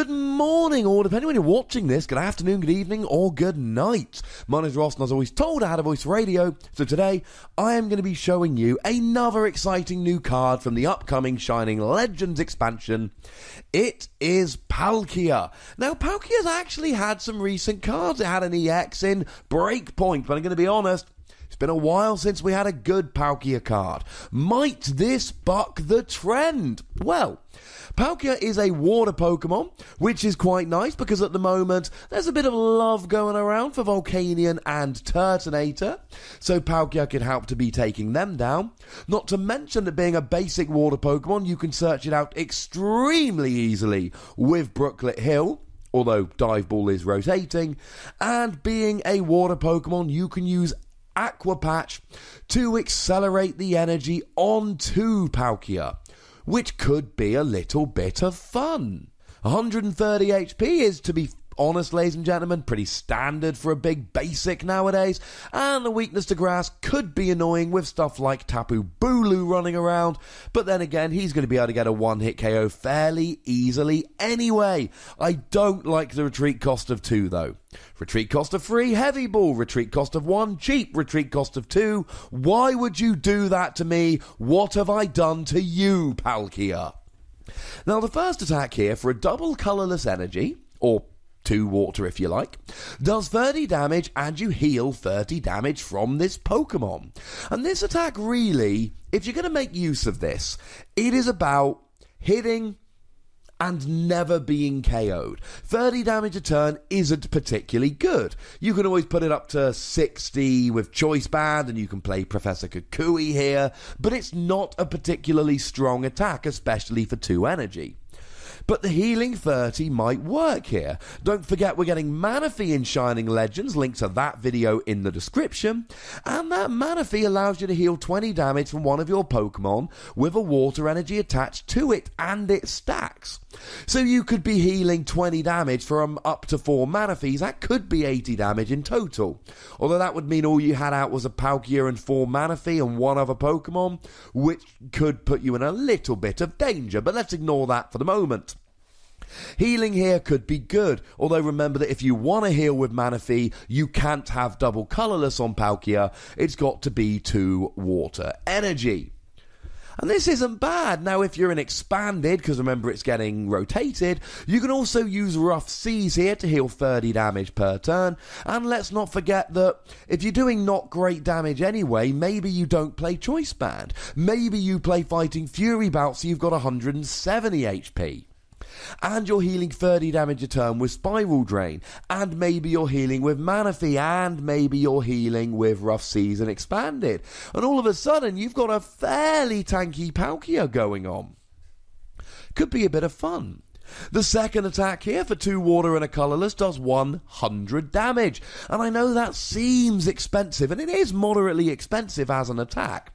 Good morning, or depending when you're watching this, good afternoon, good evening, or good night. My name is Ross, and as always told, I had a voice for radio. So today, I am going to be showing you another exciting new card from the upcoming Shining Legends expansion. It is Palkia. Now, Palkia's actually had some recent cards. It had an EX in Breakpoint, but I'm going to be honest, it's been a while since we had a good Palkia card. Might this buck the trend? Well, Palkia is a water Pokemon, which is quite nice because at the moment there's a bit of love going around for Volcanion and Turtonator, so Palkia can help to be taking them down. Not to mention that being a basic water Pokemon, you can search it out extremely easily with Brooklet Hill, although Dive Ball is rotating, and being a water Pokemon, you can use Aqua Patch to accelerate the energy onto Palkia, which could be a little bit of fun. 130 HP is, to be honest, ladies and gentlemen, pretty standard for a big basic nowadays, and the weakness to grass could be annoying with stuff like Tapu Bulu running around, but then again, he's going to be able to get a one-hit KO fairly easily anyway. I don't like the retreat cost of 2 though. Retreat cost of 3, Heavy Ball. Retreat cost of 1, cheap. Retreat cost of 2. Why would you do that to me? What have I done to you, Palkia? Now, the first attack here for a double colourless energy, or 2 water if you like, does 30 damage and you heal 30 damage from this Pokemon. And this attack really, if you're going to make use of this, it is about hitting and never being KO'd. 30 damage a turn isn't particularly good. You can always put it up to 60 with Choice Band, and you can play Professor Kukui here, but it's not a particularly strong attack, especially for 2 energy. But the healing 30 might work here. Don't forget we're getting Manaphy in Shining Legends, link to that video in the description, and that Manaphy allows you to heal 20 damage from one of your Pokemon with a water energy attached to it, and it stacks. So you could be healing 20 damage from up to 4 Manaphys. That could be 80 damage in total. Although that would mean all you had out was a Palkia and 4 Manaphy and 1 other Pokemon, which could put you in a little bit of danger, but let's ignore that for the moment. Healing here could be good, although remember that if you want to heal with Manaphy, you can't have double colourless on Palkia. It's got to be 2 water energy. And this isn't bad. Now, if you're an expanded, because remember it's getting rotated, you can also use Rough Seas here to heal 30 damage per turn. And let's not forget that if you're doing not great damage anyway, maybe you don't play Choice Band. Maybe you play Fighting Fury Bout, so you've got 170 HP. And you're healing 30 damage a turn with Spiral Drain, and maybe you're healing with Manaphy, and maybe you're healing with Rough Seas and Expanded, and all of a sudden you've got a fairly tanky Palkia going on. Could be a bit of fun. The second attack here for 2 water and a colourless does 100 damage, and I know that seems expensive, and it is moderately expensive as an attack,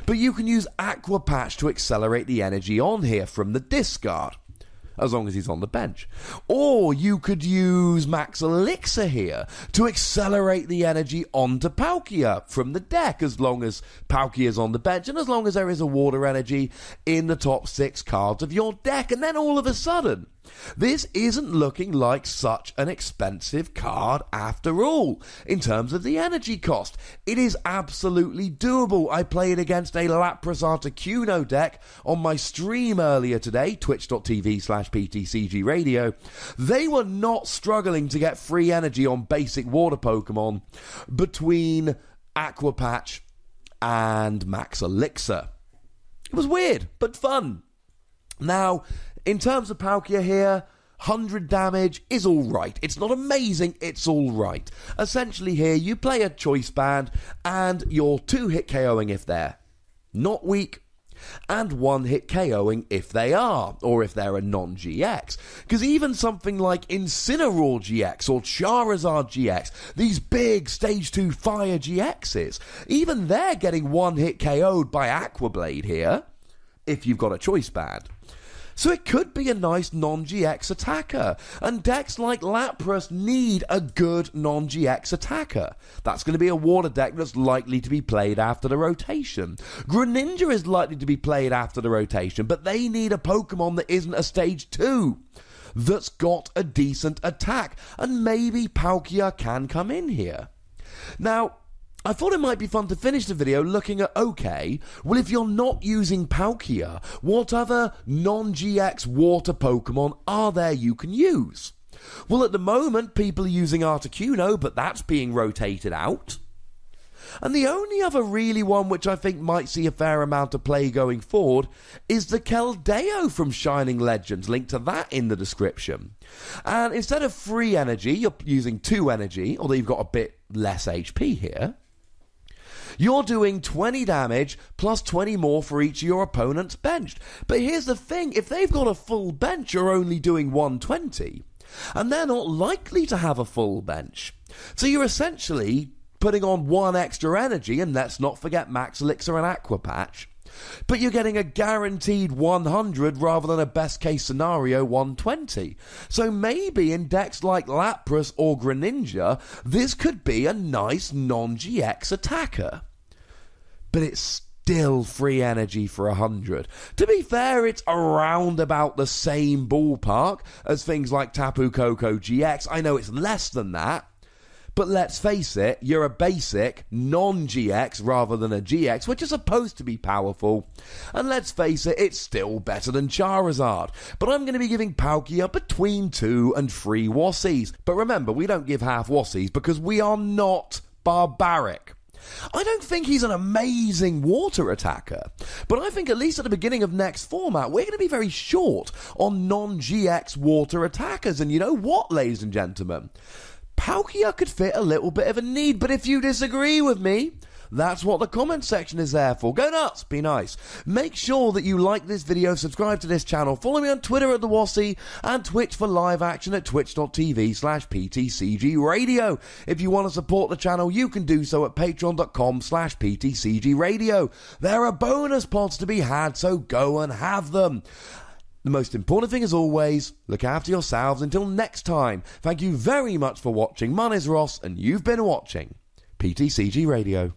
but you can use Aqua Patch to accelerate the energy on here from the discard, as long as he's on the bench. Or you could use Max Elixir here to accelerate the energy onto Palkia from the deck, as long as Palkia is on the bench and as long as there is a water energy in the top 6 cards of your deck. And then all of a sudden, this isn't looking like such an expensive card after all, in terms of the energy cost. It is absolutely doable. I played against a Lapras Articuno deck on my stream earlier today, twitch.tv/PTCGRadio. They were not struggling to get free energy on basic water Pokemon between Aqua Patch and Max Elixir. It was weird, but fun. Now, in terms of Palkia here, 100 damage is alright. It's not amazing, it's alright. Essentially here, you play a Choice Band, and you're 2-hit KOing if they're not weak, and 1-hit KOing if they are, or if they're a non-GX. Because even something like Incineroar GX or Charizard GX, these big Stage 2 Fire GXs, even they're getting 1-hit KO'd by Aqua Blade here, if you've got a Choice Band. So it could be a nice non-GX attacker, and decks like Lapras need a good non-GX attacker. That's going to be a water deck that's likely to be played after the rotation. Greninja is likely to be played after the rotation, but they need a Pokemon that isn't a Stage 2. that's got a decent attack, and maybe Palkia can come in here. Now, I thought it might be fun to finish the video looking at, okay, well if you're not using Palkia, what other non-GX water Pokemon are there you can use? Well, at the moment, people are using Articuno, but that's being rotated out. And the only other really one which I think might see a fair amount of play going forward is the Keldeo from Shining Legends. Link to that in the description. And instead of 3 energy, you're using 2 energy, although you've got a bit less HP here. You're doing 20 damage plus 20 more for each of your opponents benched. But here's the thing, if they've got a full bench, you're only doing 120. And they're not likely to have a full bench. So you're essentially putting on 1 extra energy, and let's not forget Max Elixir and Aqua Patch. But you're getting a guaranteed 100 rather than a best case scenario 120. So maybe in decks like Lapras or Greninja, this could be a nice non-GX attacker. But it's still free energy for 100. To be fair, it's around about the same ballpark as things like Tapu Koko GX. I know it's less than that. But let's face it, you're a basic, non-GX rather than a GX, which is supposed to be powerful. And let's face it, it's still better than Charizard. But I'm going to be giving Palkia between 2 and 3 Wassies. But remember, we don't give half Wassies because we are not barbaric. I don't think he's an amazing water attacker, but I think at least at the beginning of next format, we're going to be very short on non-GX water attackers. And you know what, ladies and gentlemen? Palkia could fit a little bit of a need, but if you disagree with me, that's what the comment section is there for. Go nuts, be nice. Make sure that you like this video, subscribe to this channel, follow me on Twitter at @TheWassie, and Twitch for live action at twitch.tv/PTCGRadio. If you want to support the channel, you can do so at patreon.com/PTCGRadio. There are bonus pods to be had, so go and have them. The most important thing, as always, look after yourselves until next time. Thank you very much for watching. My name is Ross, and you've been watching PTCG Radio.